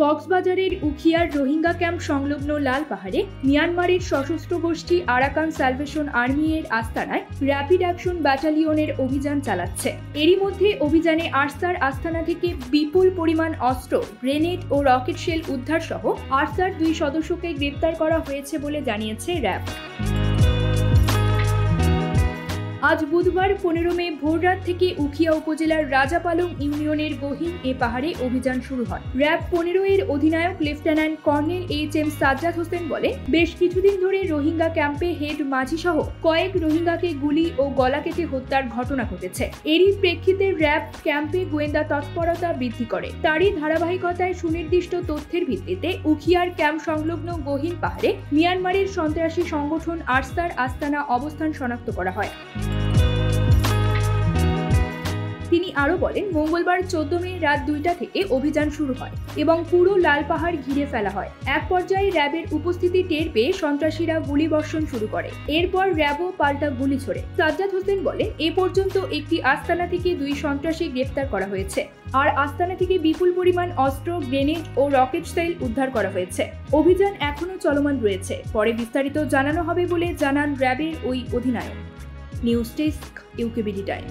কক্সবাজারের উখিয়ার রোহিঙ্গা ক্যাম্প সংলগ্ন লাল পাহাড়ে মিয়ানমারের সশস্ত্র গোষ্ঠী আরাকান সালভেশন আর্মি এর আস্তানায় র্যাপিড অ্যাকশন ব্যাটালিয়নের অভিযান চালাচ্ছে। এরই মধ্যে অভিযানে আরসার আস্তানা থেকে বিপুল পরিমাণ অস্ত্র, গ্রেনেড ও রকেট শেল উদ্ধার সহ আরসার 2 সদস্যকে গ্রেপ্তার করা হয়েছে বলে জানিয়েছে র্যাব। আজ বুধবার 15 মে ভোররাত থেকে উখিয়া উপজেলার রাজাপালং ইউনিয়নের গহীন এ পাহাড়ে অভিযান শুরু হয়। র্যাব 15 এর অধিনায়ক lieutenant colonel HM. Sajjad Hossain বলে, বেশ কিছুদিন ধরে রোহিঙ্গা ক্যাম্পে হেড মাঝি সহ কয়েক রোহিঙ্গাকে গুলি ও গলা কেটে হত্যার ঘটনা ঘটেছে। এরই প্রেক্ষিতে র্যাব ক্যাম্পে গোয়েন্দা তৎপরতা বৃদ্ধি করে। তারই ধারাবাহিকতায় সুনির্দিষ্ট তথ্যের ভিত্তিতে উখিয়ার ক্যাম্প সংলগ্ন গহীন পাহাড়ে মিয়ানমারের সন্ত্রাসী সংগঠন আরসার আস্তানা অবস্থান শনাক্ত করা হয়। তিনি আরো বলেন, মঙ্গলবার 14 মে রাত 2টা থেকে অভিযান শুরু হয় এবং পুরো লাল পাহাড় ঘিরে ফেলা হয়। এক পর্যায়ে র্যাবের উপস্থিতি টের পেয়ে সন্ত্রাসীরা গুলিবর্ষণ শুরু করে। এরপর র্যাবও পাল্টা গুলি ছোড়ে। সাজ্জাদ হোসেন বলেন, এ পর্যন্ত একটি আস্তানা থেকে 2 সন্ত্রাসী গ্রেপ্তার করা হয়েছে, আর আস্তানা থেকে বিপুল পরিমাণ অস্ত্র, গ্রেনেড ও রকেট সেল উদ্ধার করা হয়েছে। অভিযান এখনো চলমান রয়েছে, পরে বিস্তারিত জানানো হবে বলে জানান র্যাবের ওই অধিনায়ক। News desk, UKBD time.